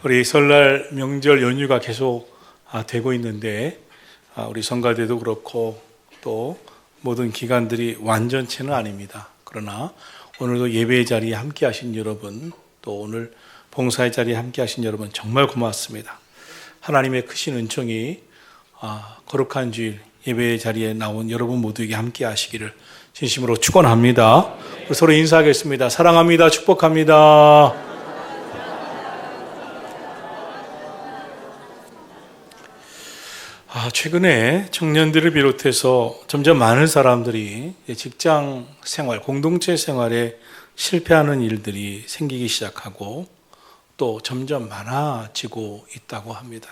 우리 설날 명절 연휴가 계속 되고 있는데 우리 성가대도 그렇고 또 모든 기관들이 완전체는 아닙니다. 그러나 오늘도 예배의 자리에 함께 하신 여러분, 또 오늘 봉사의 자리에 함께 하신 여러분 정말 고맙습니다. 하나님의 크신 은총이 거룩한 주일 예배의 자리에 나온 여러분 모두에게 함께 하시기를 진심으로 축원합니다. 서로 인사하겠습니다. 사랑합니다. 축복합니다. 최근에 청년들을 비롯해서 점점 많은 사람들이 직장 생활, 공동체 생활에 실패하는 일들이 생기기 시작하고 또 점점 많아지고 있다고 합니다.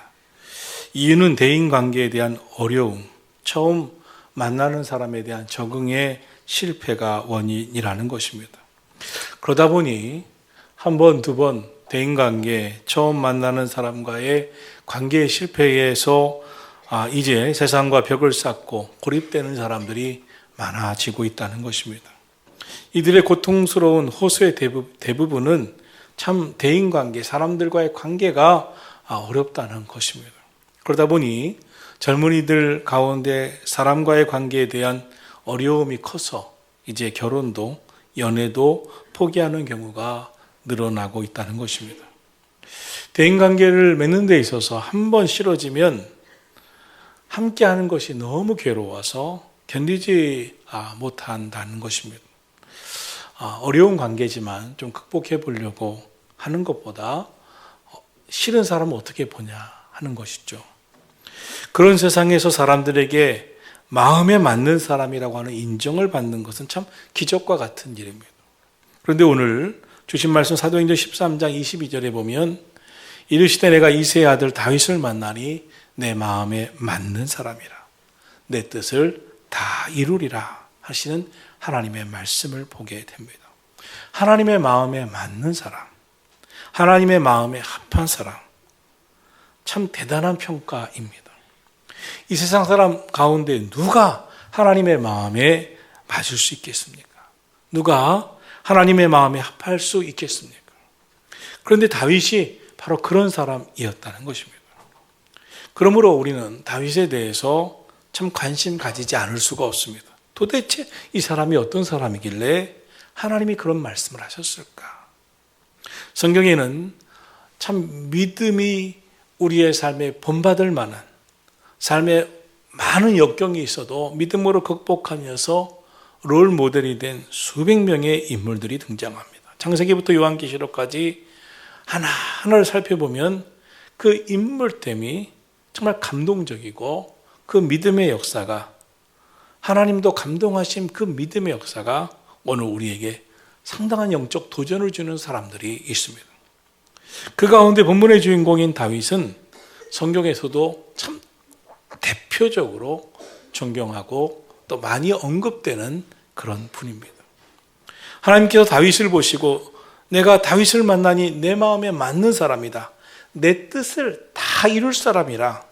이유는 대인관계에 대한 어려움, 처음 만나는 사람에 대한 적응의 실패가 원인이라는 것입니다. 그러다 보니 한 번, 두 번 대인관계, 처음 만나는 사람과의 관계의 실패에서 이제 세상과 벽을 쌓고 고립되는 사람들이 많아지고 있다는 것입니다. 이들의 고통스러운 호소의 대부분은 참 대인관계, 사람들과의 관계가 어렵다는 것입니다. 그러다 보니 젊은이들 가운데 사람과의 관계에 대한 어려움이 커서 이제 결혼도 연애도 포기하는 경우가 늘어나고 있다는 것입니다. 대인관계를 맺는 데 있어서 한 번 싫어지면 함께하는 것이 너무 괴로워서 견디지 못한다는 것입니다. 어려운 관계지만 좀 극복해 보려고 하는 것보다 싫은 사람은 어떻게 보냐 하는 것이죠. 그런 세상에서 사람들에게 마음에 맞는 사람이라고 하는 인정을 받는 것은 참 기적과 같은 일입니다. 그런데 오늘 주신 말씀 사도행전 13장 22절에 보면 이르시되 내가 이새의 아들 다윗을 만나니 내 마음에 맞는 사람이라 내 뜻을 다 이루리라 하시는 하나님의 말씀을 보게 됩니다. 하나님의 마음에 맞는 사람, 하나님의 마음에 합한 사람, 참 대단한 평가입니다. 이 세상 사람 가운데 누가 하나님의 마음에 맞을 수 있겠습니까? 누가 하나님의 마음에 합할 수 있겠습니까? 그런데 다윗이 바로 그런 사람이었다는 것입니다. 그러므로 우리는 다윗에 대해서 참 관심 가지지 않을 수가 없습니다. 도대체 이 사람이 어떤 사람이길래 하나님이 그런 말씀을 하셨을까? 성경에는 참 믿음이 우리의 삶에 본받을 만한 삶에 많은 역경이 있어도 믿음으로 극복하면서 롤 모델이 된 수백 명의 인물들이 등장합니다. 창세기부터 요한계시록까지 하나하나를 살펴보면 그 인물됨이 정말 감동적이고 그 믿음의 역사가 하나님도 감동하신 그 믿음의 역사가 오늘 우리에게 상당한 영적 도전을 주는 사람들이 있습니다. 그 가운데 본문의 주인공인 다윗은 성경에서도 참 대표적으로 존경하고 또 많이 언급되는 그런 분입니다. 하나님께서 다윗을 보시고 내가 다윗을 만나니 내 마음에 맞는 사람이다. 내 뜻을 다 이룰 사람이라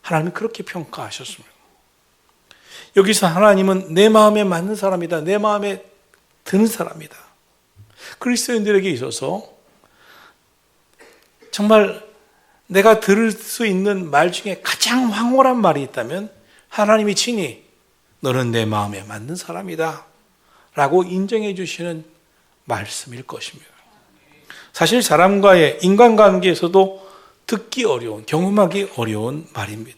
하나님이 그렇게 평가하셨습니다. 여기서 하나님은 내 마음에 맞는 사람이다. 내 마음에 드는 사람이다. 그리스도인들에게 있어서 정말 내가 들을 수 있는 말 중에 가장 황홀한 말이 있다면 하나님이 친히 너는 내 마음에 맞는 사람이다 라고 인정해 주시는 말씀일 것입니다. 사실 사람과의 인간관계에서도 듣기 어려운, 경험하기 어려운 말입니다.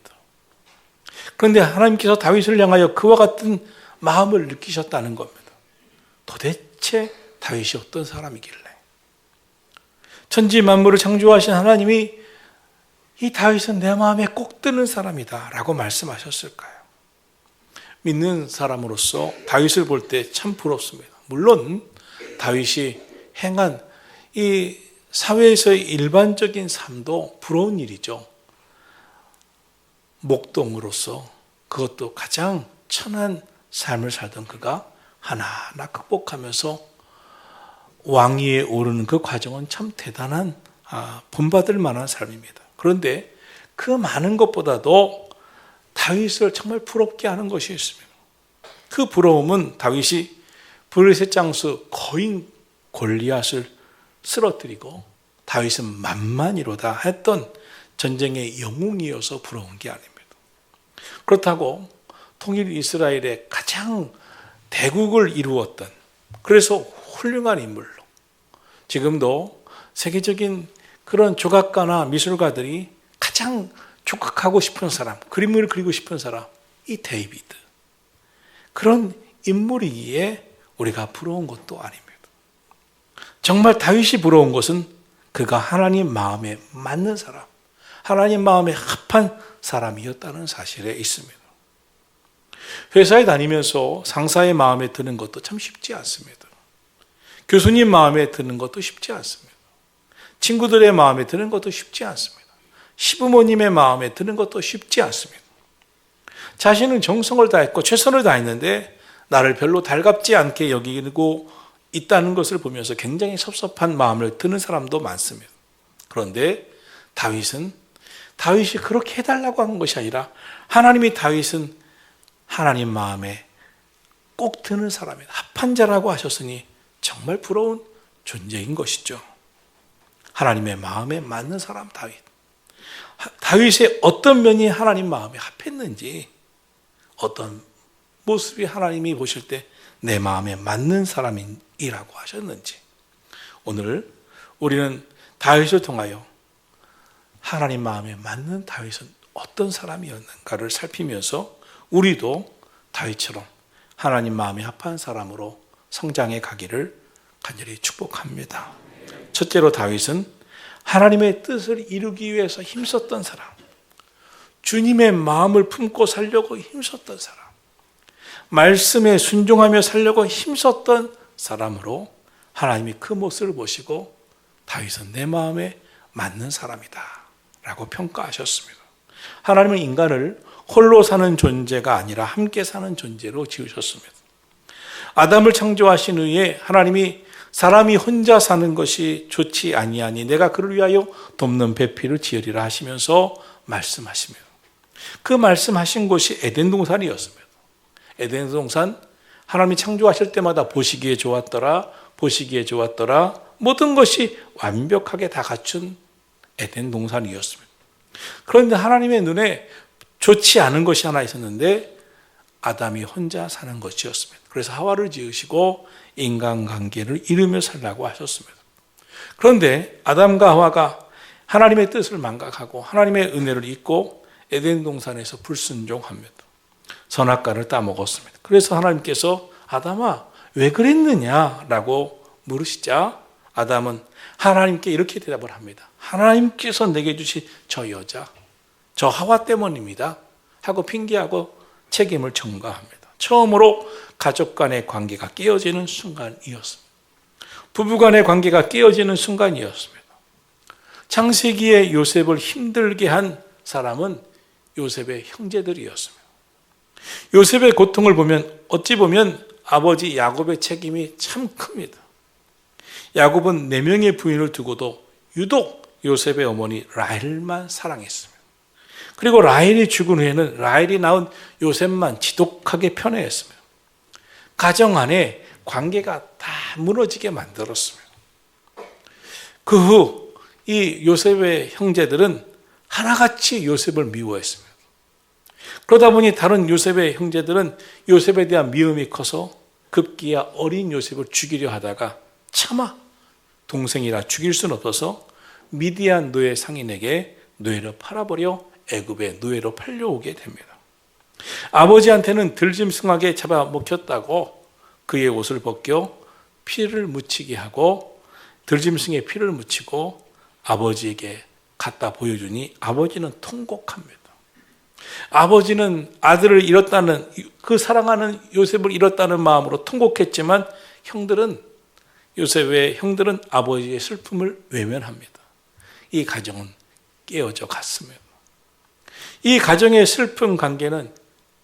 그런데 하나님께서 다윗을 향하여 그와 같은 마음을 느끼셨다는 겁니다. 도대체 다윗이 어떤 사람이길래 천지 만물을 창조하신 하나님이 이 다윗은 내 마음에 꼭 드는 사람이다 라고 말씀하셨을까요? 믿는 사람으로서 다윗을 볼 때 참 부럽습니다. 물론 다윗이 행한 이 사회에서의 일반적인 삶도 부러운 일이죠. 목동으로서 그것도 가장 천한 삶을 살던 그가 하나하나 극복하면서 왕위에 오르는 그 과정은 참 대단한 본받을 만한 삶입니다. 그런데 그 많은 것보다도 다윗을 정말 부럽게 하는 것이 있습니다. 그 부러움은 다윗이 블레셋 장수 거인 골리앗을 쓰러뜨리고 다윗은 만만이로다 했던 전쟁의 영웅이어서 부러운 게 아닙니다. 그렇다고 통일 이스라엘의 가장 대국을 이루었던, 그래서 훌륭한 인물로 지금도 세계적인 그런 조각가나 미술가들이 가장 조각하고 싶은 사람, 그림을 그리고 싶은 사람, 이 데이비드. 그런 인물이기에 우리가 부러운 것도 아닙니다. 정말 다윗이 부러운 것은 그가 하나님 마음에 맞는 사람, 하나님 마음에 합한 사람이었다는 사실에 있습니다. 회사에 다니면서 상사의 마음에 드는 것도 참 쉽지 않습니다. 교수님 마음에 드는 것도 쉽지 않습니다. 친구들의 마음에 드는 것도 쉽지 않습니다. 시부모님의 마음에 드는 것도 쉽지 않습니다. 자신은 정성을 다했고 최선을 다했는데 나를 별로 달갑지 않게 여기고 있다는 것을 보면서 굉장히 섭섭한 마음을 드는 사람도 많습니다. 그런데 다윗이 그렇게 해달라고 한 것이 아니라 하나님이 다윗은 하나님 마음에 꼭 드는 사람이다, 합한 자라고 하셨으니 정말 부러운 존재인 것이죠. 하나님의 마음에 맞는 사람 다윗의 어떤 면이 하나님 마음에 합했는지, 어떤 모습이 하나님이 보실 때 내 마음에 맞는 사람이라고 하셨는지, 오늘 우리는 다윗을 통하여 하나님 마음에 맞는 다윗은 어떤 사람이었는가를 살피면서 우리도 다윗처럼 하나님 마음에 합한 사람으로 성장해 가기를 간절히 축복합니다. 첫째로 다윗은 하나님의 뜻을 이루기 위해서 힘썼던 사람, 주님의 마음을 품고 살려고 힘썼던 사람, 말씀에 순종하며 살려고 힘썼던 사람으로 하나님이 그 모습을 보시고 다윗은 내 마음에 맞는 사람이다 라고 평가하셨습니다. 하나님은 인간을 홀로 사는 존재가 아니라 함께 사는 존재로 지으셨습니다. 아담을 창조하신 후에 하나님이 사람이 혼자 사는 것이 좋지 아니하니 내가 그를 위하여 돕는 배필을 지으리라 하시면서 말씀하시며, 그 말씀하신 곳이 에덴 동산이었습니다. 에덴 동산, 하나님이 창조하실 때마다 보시기에 좋았더라, 보시기에 좋았더라, 모든 것이 완벽하게 다 갖춘 에덴 동산이었습니다. 그런데 하나님의 눈에 좋지 않은 것이 하나 있었는데 아담이 혼자 사는 것이었습니다. 그래서 하와를 지으시고 인간관계를 이루며 살라고 하셨습니다. 그런데 아담과 하와가 하나님의 뜻을 망각하고 하나님의 은혜를 잊고 에덴 동산에서 불순종합니다. 선악과를 따먹었습니다. 그래서 하나님께서 아담아 왜 그랬느냐라고 물으시자 아담은 하나님께 이렇게 대답을 합니다. 하나님께서 내게 주신 저 여자, 저 하와 때문입니다 하고 핑계하고 책임을 전가합니다. 처음으로 가족 간의 관계가 깨어지는 순간이었습니다. 부부 간의 관계가 깨어지는 순간이었습니다. 창세기에 요셉을 힘들게 한 사람은 요셉의 형제들이었습니다. 요셉의 고통을 보면 어찌 보면 아버지 야곱의 책임이 참 큽니다. 야곱은 4명의 부인을 두고도 유독 요셉의 어머니 라헬만 사랑했습니다. 그리고 라헬이 죽은 후에는 라헬이 낳은 요셉만 지독하게 편애했습니다. 가정 안에 관계가 다 무너지게 만들었습니다. 그 후 이 요셉의 형제들은 하나같이 요셉을 미워했습니다. 그러다 보니 다른 요셉의 형제들은 요셉에 대한 미움이 커서 급기야 어린 요셉을 죽이려 하다가 차마 동생이라 죽일 수는 없어서 미디안 노예 상인에게 노예를 팔아버려 애굽의 노예로 팔려오게 됩니다. 아버지한테는 들짐승하게 잡아먹혔다고 그의 옷을 벗겨 피를 묻히게 하고 들짐승의 피를 묻히고 아버지에게 갖다 보여주니 아버지는 통곡합니다. 아버지는 아들을 잃었다는, 그 사랑하는 요셉을 잃었다는 마음으로 통곡했지만 요셉의 형들은 아버지의 슬픔을 외면합니다. 이 가정은 깨어져 갔습니다. 이 가정의 슬픈 관계는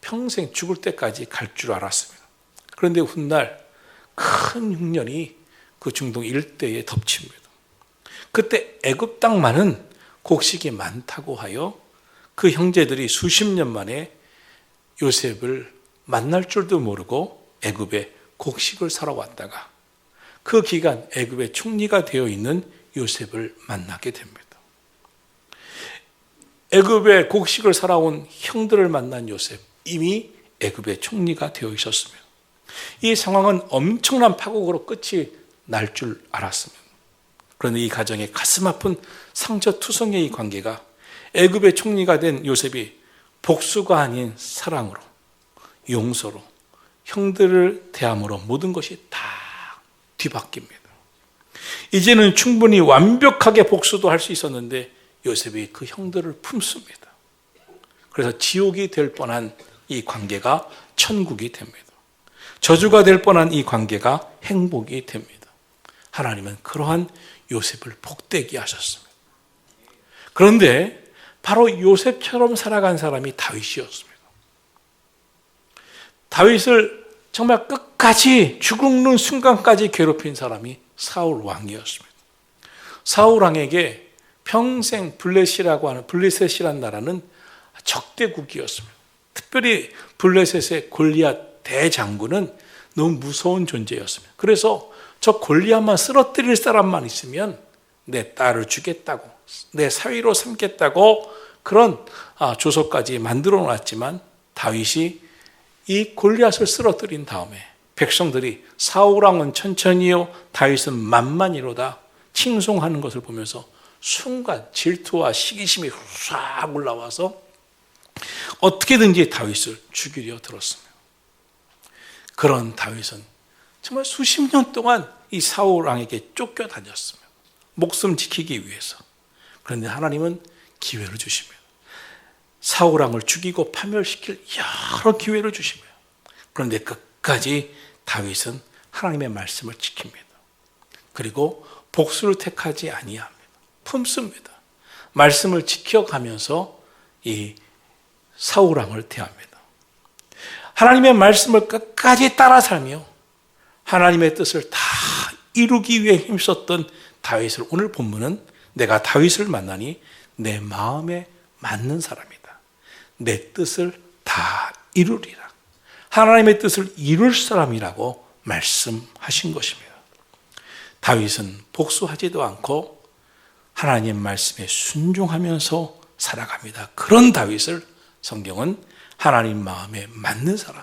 평생 죽을 때까지 갈 줄 알았습니다. 그런데 훗날 큰 흉년이 그 중동 일대에 덮칩니다. 그때 애굽 땅만은 곡식이 많다고 하여 그 형제들이 수십 년 만에 요셉을 만날 줄도 모르고 애굽에 곡식을 사러 왔다가 그 기간 애굽의 총리가 되어 있는 요셉을 만나게 됩니다. 애굽의 곡식을 살아온 형들을 만난 요셉, 이미 애굽의 총리가 되어 있었습니다. 이 상황은 엄청난 파국으로 끝이 날 줄 알았습니다. 그런데 이 가정의 가슴 아픈 상처투성의 이 관계가 애굽의 총리가 된 요셉이 복수가 아닌 사랑으로, 용서로, 형들을 대함으로 모든 것이 다 뒤바뀝니다. 이제는 충분히 완벽하게 복수도 할 수 있었는데 요셉이 그 형들을 품습니다. 그래서 지옥이 될 뻔한 이 관계가 천국이 됩니다. 저주가 될 뻔한 이 관계가 행복이 됩니다. 하나님은 그러한 요셉을 복되게 하셨습니다. 그런데 바로 요셉처럼 살아간 사람이 다윗이었습니다. 다윗을 정말 끝까지 죽는 순간까지 괴롭힌 사람이 사울 왕이었습니다. 사울 왕에게 평생 블레셋이라는 나라는 적대국이었습니다. 특별히 블레셋의 골리앗 대장군은 너무 무서운 존재였습니다. 그래서 저 골리앗만 쓰러뜨릴 사람만 있으면 내 딸을 주겠다고, 내 사위로 삼겠다고 그런 조서까지 만들어 놨지만 다윗이 이 골리앗을 쓰러뜨린 다음에 백성들이 사울 왕은 천천히요 다윗은 만만히로다 칭송하는 것을 보면서 순간 질투와 시기심이 싹 올라와서 어떻게든지 다윗을 죽이려 들었습니다. 그런 다윗은 정말 수십 년 동안 이 사울 왕에게 쫓겨다녔습니다. 목숨 지키기 위해서. 그런데 하나님은 기회를 주십니다. 사울 왕을 죽이고 파멸시킬 여러 기회를 주십니다. 그런데 끝까지 다윗은 하나님의 말씀을 지킵니다. 그리고 복수를 택하지 아니합니다. 품습니다. 말씀을 지켜가면서 이 사울 왕을 대합니다. 하나님의 말씀을 끝까지 따라 살며 하나님의 뜻을 다 이루기 위해 힘썼던 다윗을 오늘 본문은 내가 다윗을 만나니 내 마음에 맞는 사람이다. 내 뜻을 다 이루리라. 하나님의 뜻을 이룰 사람이라고 말씀하신 것입니다. 다윗은 복수하지도 않고 하나님 말씀에 순종하면서 살아갑니다. 그런 다윗을 성경은 하나님 마음에 맞는 사람,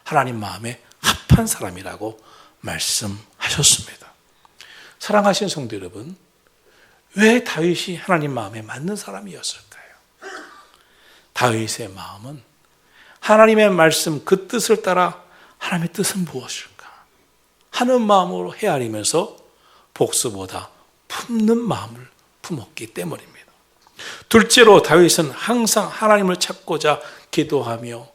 하나님 마음에 합한 사람이라고 말씀하셨습니다. 사랑하신 성도 여러분, 왜 다윗이 하나님 마음에 맞는 사람이었을까요? 다윗의 마음은 하나님의 말씀 그 뜻을 따라 하나님의 뜻은 무엇일까 하는 마음으로 헤아리면서 복수보다 품는 마음을 품었기 때문입니다. 둘째로 다윗은 항상 하나님을 찾고자 기도하며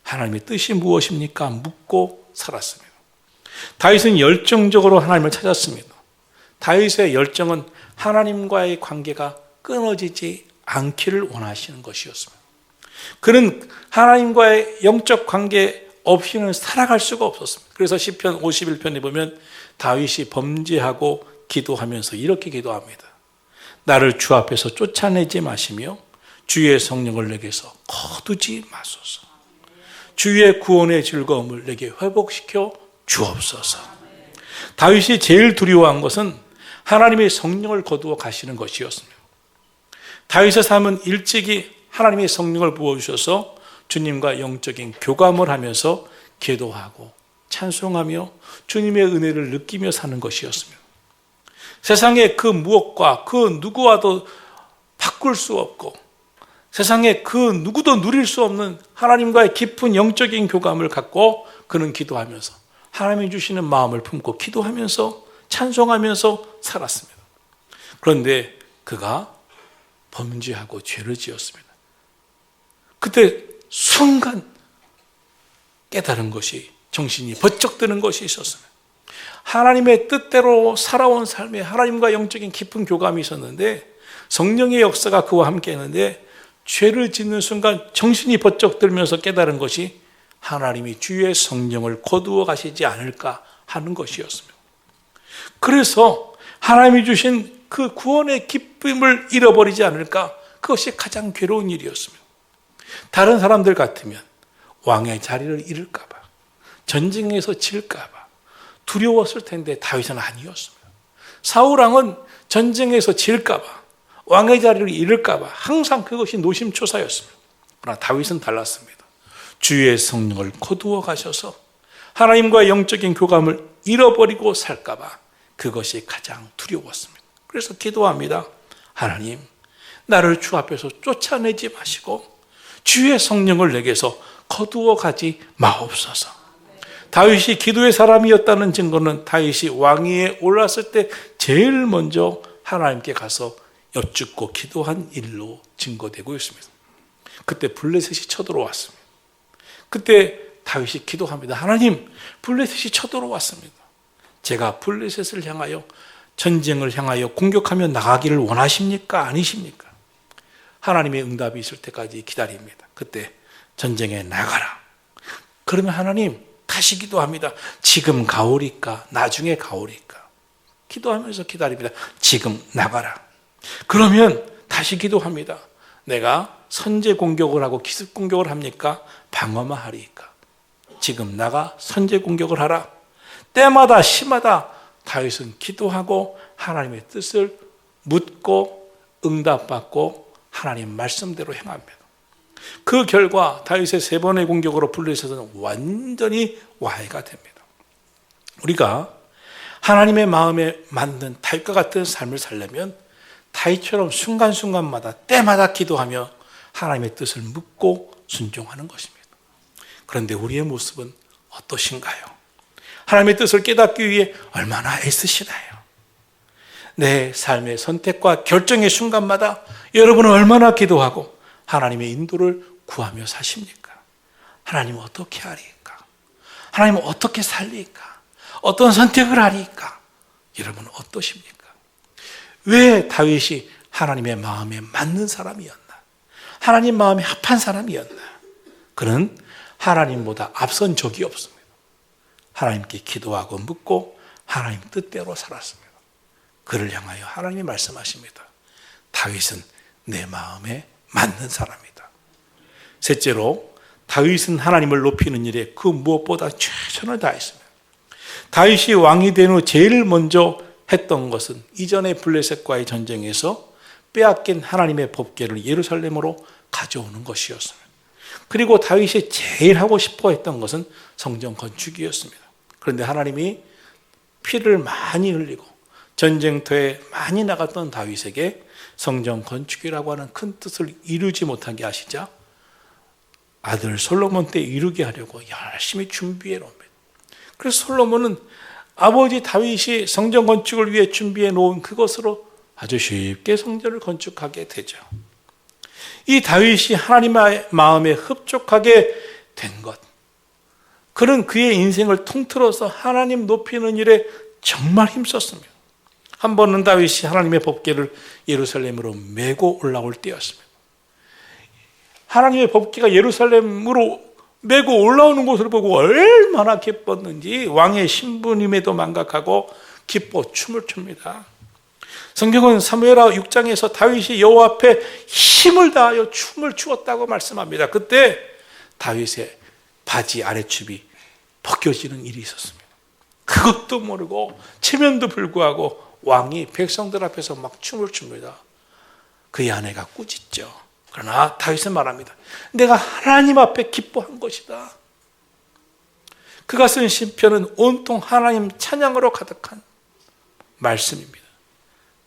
하나님의 뜻이 무엇입니까? 묻고 살았습니다. 다윗은 열정적으로 하나님을 찾았습니다. 다윗의 열정은 하나님과의 관계가 끊어지지 않기를 원하시는 것이었습니다. 그는 하나님과의 영적 관계 없이는 살아갈 수가 없었습니다. 그래서 시편 51편에 보면 다윗이 범죄하고 기도하면서 이렇게 기도합니다. 나를 주 앞에서 쫓아내지 마시며 주의 성령을 내게서 거두지 마소서. 주의 구원의 즐거움을 내게 회복시켜 주옵소서. 다윗이 제일 두려워한 것은 하나님의 성령을 거두어 가시는 것이었습니다. 다윗의 삶은 일찍이 하나님의 성령을 부어주셔서 주님과 영적인 교감을 하면서 기도하고 찬송하며 주님의 은혜를 느끼며 사는 것이었습니다. 세상의 그 무엇과 그 누구와도 바꿀 수 없고 세상에 그 누구도 누릴 수 없는 하나님과의 깊은 영적인 교감을 갖고 그는 기도하면서 하나님이 주시는 마음을 품고 기도하면서 찬송하면서 살았습니다. 그런데 그가 범죄하고 죄를 지었습니다. 그때 순간 깨달은 것이 정신이 번쩍 드는 것이 있었습니다. 하나님의 뜻대로 살아온 삶에 하나님과 영적인 깊은 교감이 있었는데 성령의 역사가 그와 함께 했는데 죄를 짓는 순간 정신이 번쩍 들면서 깨달은 것이 하나님이 주의 성령을 거두어 가시지 않을까 하는 것이었습니다. 그래서 하나님이 주신 그 구원의 기쁨을 잃어버리지 않을까 그것이 가장 괴로운 일이었습니다. 다른 사람들 같으면 왕의 자리를 잃을까 봐 전쟁에서 질까 봐 두려웠을 텐데 다윗은 아니었습니다. 사울왕은 전쟁에서 질까 봐, 왕의 자리를 잃을까 봐 항상 그것이 노심초사였습니다. 그러나 다윗은 달랐습니다. 주의 성령을 거두어 가셔서 하나님과의 영적인 교감을 잃어버리고 살까 봐 그것이 가장 두려웠습니다. 그래서 기도합니다. 하나님, 나를 주 앞에서 쫓아내지 마시고 주의 성령을 내게서 거두어 가지 마옵소서. 다윗이 기도의 사람이었다는 증거는 다윗이 왕위에 올랐을 때 제일 먼저 하나님께 가서 여쭙고 기도한 일로 증거되고 있습니다. 그때 블레셋이 쳐들어왔습니다. 그때 다윗이 기도합니다. 하나님, 블레셋이 쳐들어왔습니다. 제가 블레셋을 향하여 전쟁을 향하여 공격하며 나가기를 원하십니까? 아니십니까? 하나님의 응답이 있을 때까지 기다립니다. 그때 전쟁에 나가라. 그러면 하나님 다시 기도합니다. 지금 가오리까? 나중에 가오리까? 기도하면서 기다립니다. 지금 나가라. 그러면 다시 기도합니다. 내가 선제 공격을 하고 기습 공격을 합니까? 방어만 하리까? 지금 나가 선제 공격을 하라. 때마다 시마다 다윗은 기도하고 하나님의 뜻을 묻고 응답받고 하나님 말씀대로 행합니다. 그 결과 다윗의 3번의 공격으로 블레셋은 완전히 와해가 됩니다. 우리가 하나님의 마음에 맞는 다윗과 같은 삶을 살려면 다윗처럼 순간순간마다 때마다 기도하며 하나님의 뜻을 묻고 순종하는 것입니다. 그런데 우리의 모습은 어떠신가요? 하나님의 뜻을 깨닫기 위해 얼마나 애쓰시나요? 내 삶의 선택과 결정의 순간마다 여러분은 얼마나 기도하고 하나님의 인도를 구하며 사십니까? 하나님은 어떻게 하리까? 하나님은 어떻게 살리까? 어떤 선택을 하리까? 여러분은 어떠십니까? 왜 다윗이 하나님의 마음에 맞는 사람이었나? 하나님 마음에 합한 사람이었나? 그는 하나님보다 앞선 적이 없습니다. 하나님께 기도하고 묻고 하나님 뜻대로 살았습니다. 그를 향하여 하나님이 말씀하십니다. 다윗은 내 마음에 맞는 사람이다. 셋째로 다윗은 하나님을 높이는 일에 그 무엇보다 최선을 다했습니다. 다윗이 왕이 된 후 제일 먼저 했던 것은 이전의 블레셋과의 전쟁에서 빼앗긴 하나님의 법궤를 예루살렘으로 가져오는 것이었습니다. 그리고 다윗이 제일 하고 싶어 했던 것은 성전 건축이었습니다. 그런데 하나님이 피를 많이 흘리고 전쟁터에 많이 나갔던 다윗에게 성전 건축이라고 하는 큰 뜻을 이루지 못하게 하시자 아들 솔로몬 때 이루게 하려고 열심히 준비해 놓습니다. 그래서 솔로몬은 아버지 다윗이 성전 건축을 위해 준비해 놓은 그것으로 아주 쉽게 성전을 건축하게 되죠. 이 다윗이 하나님의 마음에 흡족하게 된 것, 그는 그의 인생을 통틀어서 하나님 높이는 일에 정말 힘썼습니다. 한 번은 다윗이 하나님의 법궤를 예루살렘으로 메고 올라올 때였습니다. 하나님의 법궤가 예루살렘으로 메고 올라오는 것을 보고 얼마나 기뻤는지 왕의 신부님에도 망각하고 기뻐 춤을 춥니다. 성경은 사무엘하 6장에서 다윗이 여호와 앞에 힘을 다하여 춤을 추었다고 말씀합니다. 그때 다윗의 바지 아래춤이 벗겨지는 일이 있었습니다. 그것도 모르고 체면도 불구하고 왕이 백성들 앞에서 막 춤을 춥니다. 그의 아내가 꾸짖죠. 그러나 다윗은 말합니다. 내가 하나님 앞에 기뻐한 것이다. 그가 쓴 시편은 온통 하나님 찬양으로 가득한 말씀입니다.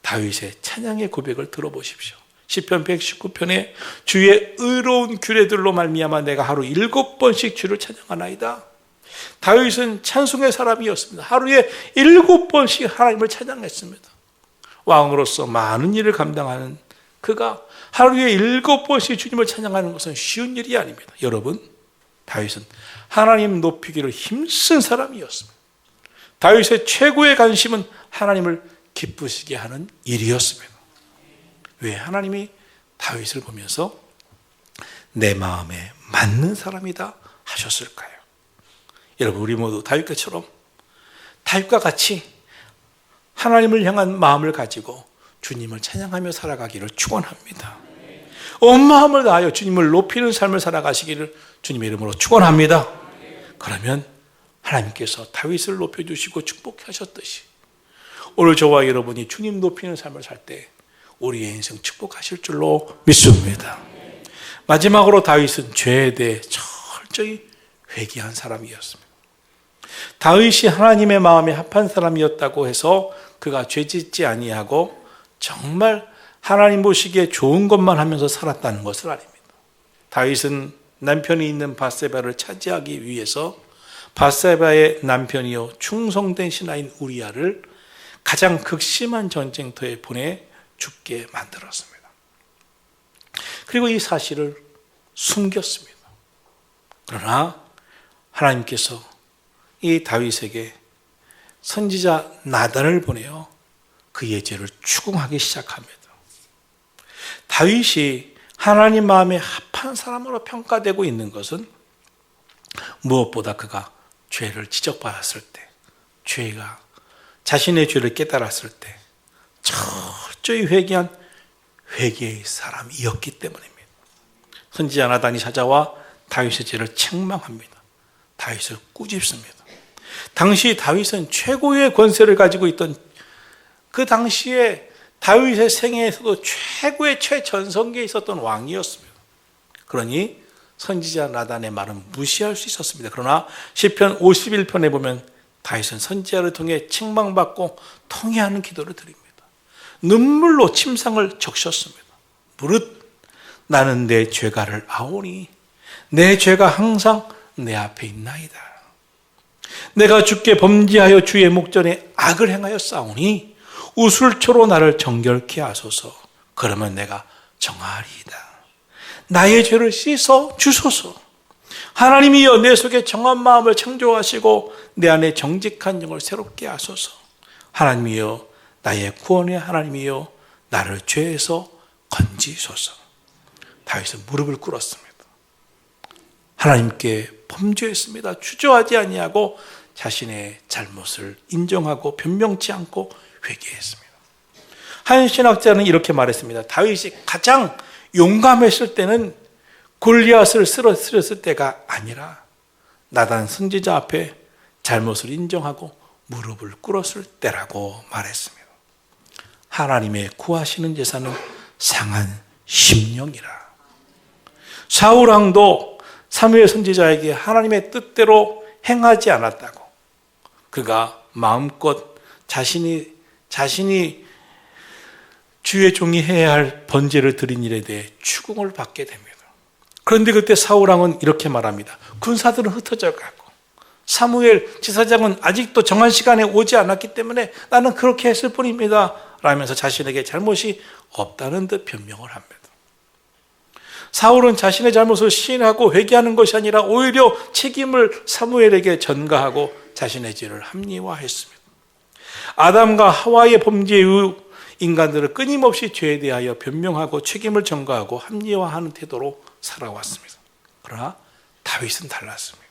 다윗의 찬양의 고백을 들어보십시오. 시편 119편에 주의 의로운 규례들로 말미암아 내가 하루 7번씩 주를 찬양하나이다. 다윗은 찬송의 사람이었습니다. 하루에 7번씩 하나님을 찬양했습니다. 왕으로서 많은 일을 감당하는 그가 하루에 7번씩 주님을 찬양하는 것은 쉬운 일이 아닙니다. 여러분, 다윗은 하나님 높이기를 힘쓴 사람이었습니다. 다윗의 최고의 관심은 하나님을 기쁘시게 하는 일이었습니다. 왜 하나님이 다윗을 보면서 내 마음에 맞는 사람이다 하셨을까요? 여러분, 우리 모두 다윗처럼 다윗과 같이 하나님을 향한 마음을 가지고 주님을 찬양하며 살아가기를 축원합니다. 온 마음을 다하여 주님을 높이는 삶을 살아가시기를 주님의 이름으로 축원합니다. 그러면 하나님께서 다윗을 높여주시고 축복하셨듯이 오늘 저와 여러분이 주님 높이는 삶을 살 때 우리의 인생 축복하실 줄로 믿습니다. 마지막으로 다윗은 죄에 대해 철저히 회개한 사람이었습니다. 다윗이 하나님의 마음에 합한 사람이었다고 해서 그가 죄짓지 아니하고 정말 하나님 보시기에 좋은 것만 하면서 살았다는 것을 아닙니다. 다윗은 남편이 있는 밧세바를 차지하기 위해서 밧세바의 남편이요 충성된 신하인 우리아를 가장 극심한 전쟁터에 보내 죽게 만들었습니다. 그리고 이 사실을 숨겼습니다. 그러나 하나님께서 이 다윗에게 선지자 나단을 보내어 그의 죄를 추궁하기 시작합니다. 다윗이 하나님 마음에 합한 사람으로 평가되고 있는 것은 무엇보다 그가 죄를 지적받았을 때, 자신의 죄를 깨달았을 때 철저히 회개한 회개의 사람이었기 때문입니다. 선지자 나단이 찾아와 다윗의 죄를 책망합니다. 다윗을 꾸짖습니다. 당시 다윗은 최고의 권세를 가지고 있던 그 당시에 다윗의 생애에서도 최고의 최전성기에 있었던 왕이었습니다. 그러니 선지자 나단의 말은 무시할 수 있었습니다. 그러나 시편 51편에 보면 다윗은 선지자를 통해 책망받고 통회하는 기도를 드립니다. 눈물로 침상을 적셨습니다. 무릇 나는 내 죄가를 아오니 내 죄가 항상 내 앞에 있나이다. 내가 주께 범죄하여 주의 목전에 악을 행하여 싸우니 우술초로 나를 정결케 하소서. 그러면 내가 정하리이다. 나의 죄를 씻어 주소서. 하나님이여 내 속에 정한 마음을 창조하시고 내 안에 정직한 영을 새롭게 하소서. 하나님이여 나의 구원의 하나님이여 나를 죄에서 건지소서. 다윗은 무릎을 꿇었습니다. 하나님께 범죄했습니다. 주저하지 아니하고 자신의 잘못을 인정하고 변명치 않고 회개했습니다. 한 신학자는 이렇게 말했습니다. 다윗이 가장 용감했을 때는 골리앗을 쓰러뜨렸을 때가 아니라 나단 선지자 앞에 잘못을 인정하고 무릎을 꿇었을 때라고 말했습니다. 하나님의 구하시는 제사는 상한 심령이라. 사울 왕도 사무엘 선지자에게 하나님의 뜻대로 행하지 않았다고, 그가 마음껏 자신이 주의 종이 해야 할 번제를 드린 일에 대해 추궁을 받게 됩니다. 그런데 그때 사울 왕은 이렇게 말합니다. 군사들은 흩어져 가고 사무엘 지사장은 아직도 정한 시간에 오지 않았기 때문에 나는 그렇게 했을 뿐입니다 라면서 자신에게 잘못이 없다는 듯 변명을 합니다. 사울은 자신의 잘못을 시인하고 회개하는 것이 아니라 오히려 책임을 사무엘에게 전가하고 자신의 죄를 합리화했습니다. 아담과 하와의 범죄 이후 인간들은 끊임없이 죄에 대하여 변명하고 책임을 전가하고 합리화하는 태도로 살아왔습니다. 그러나 다윗은 달랐습니다.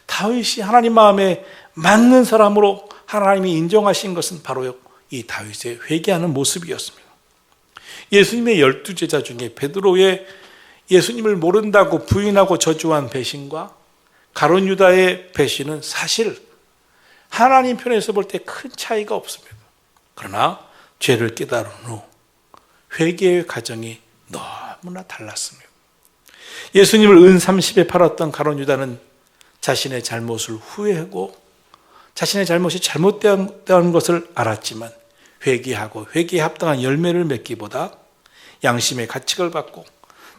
다윗이 하나님 마음에 맞는 사람으로 하나님이 인정하신 것은 바로 이 다윗의 회개하는 모습이었습니다. 예수님의 12제자 중에 베드로의 예수님을 모른다고 부인하고 저주한 배신과 가룟 유다의 배신은 사실 하나님 편에서 볼 때 큰 차이가 없습니다. 그러나 죄를 깨달은 후 회개의 과정이 너무나 달랐습니다. 예수님을 은 30에 팔았던 가룟 유다는 자신의 잘못을 후회하고 자신의 잘못이 잘못되었다는 것을 알았지만 회개하고 회개에 합당한 열매를 맺기보다 양심의 가책을 받고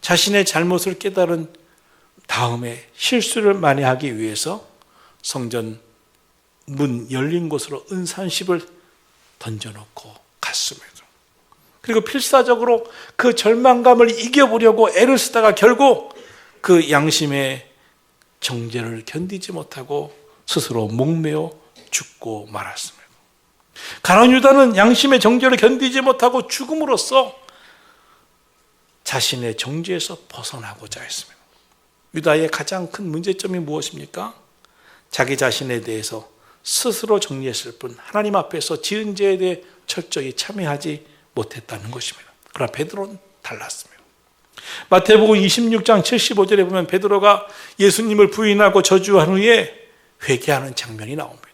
자신의 잘못을 깨달은 다음에 실수를 만회하기 위해서 성전 문 열린 곳으로 은 30을 던져놓고 갔습니다. 그리고 필사적으로 그 절망감을 이겨보려고 애를 쓰다가 결국 그 양심의 정죄를 견디지 못하고 스스로 목매어 죽고 말았습니다. 가룟 유다는 양심의 정죄를 견디지 못하고 죽음으로써 자신의 정죄에서 벗어나고자 했습니다. 유다의 가장 큰 문제점이 무엇입니까? 자기 자신에 대해서 스스로 정리했을 뿐 하나님 앞에서 지은 죄에 대해 철저히 참여하지 못했다는 것입니다. 그러나 베드로는 달랐습니다. 마태복음 26장 75절에 보면 베드로가 예수님을 부인하고 저주한 후에 회개하는 장면이 나옵니다.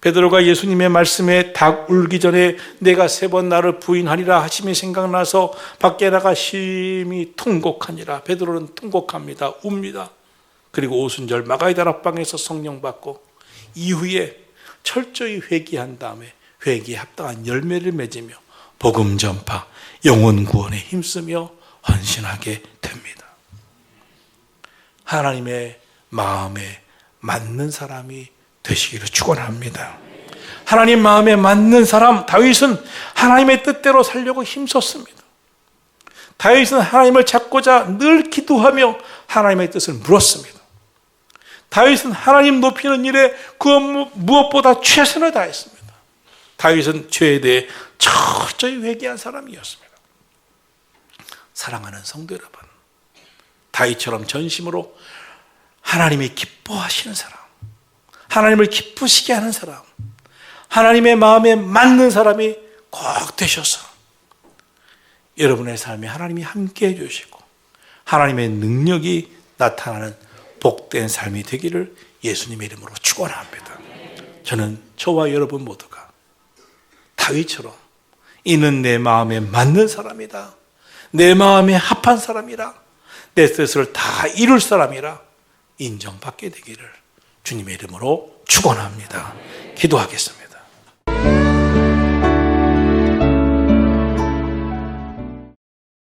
베드로가 예수님의 말씀에 닭 울기 전에 내가 3번 나를 부인하리라 하심이 생각나서 밖에 나가 심히 통곡하니라. 베드로는 통곡합니다. 웁니다. 그리고 오순절 마가의 다락방에서 성령 받고 이후에 철저히 회개한 다음에 회개에 합당한 열매를 맺으며 복음 전파, 영혼 구원에 힘쓰며 헌신하게 됩니다. 하나님의 마음에 맞는 사람이 되시기를 축원합니다. 하나님 마음에 맞는 사람, 다윗은 하나님의 뜻대로 살려고 힘썼습니다. 다윗은 하나님을 찾고자 늘 기도하며 하나님의 뜻을 물었습니다. 다윗은 하나님 높이는 일에 그 무엇보다 최선을 다했습니다. 다윗은 죄에 대해 철저히 회개한 사람이었습니다. 사랑하는 성도 여러분, 다윗처럼 전심으로 하나님이 기뻐하시는 사람, 하나님을 기쁘시게 하는 사람, 하나님의 마음에 맞는 사람이 꼭 되셔서 여러분의 삶에 하나님이 함께 해주시고 하나님의 능력이 나타나는 복된 삶이 되기를 예수님의 이름으로 축원합니다. 저는 저와 여러분 모두가 다윗처럼 이는 내 마음에 맞는 사람이다, 내 마음에 합한 사람이라, 내 뜻을 다 이룰 사람이라 인정받게 되기를 주님의 이름으로 축원합니다. 기도하겠습니다.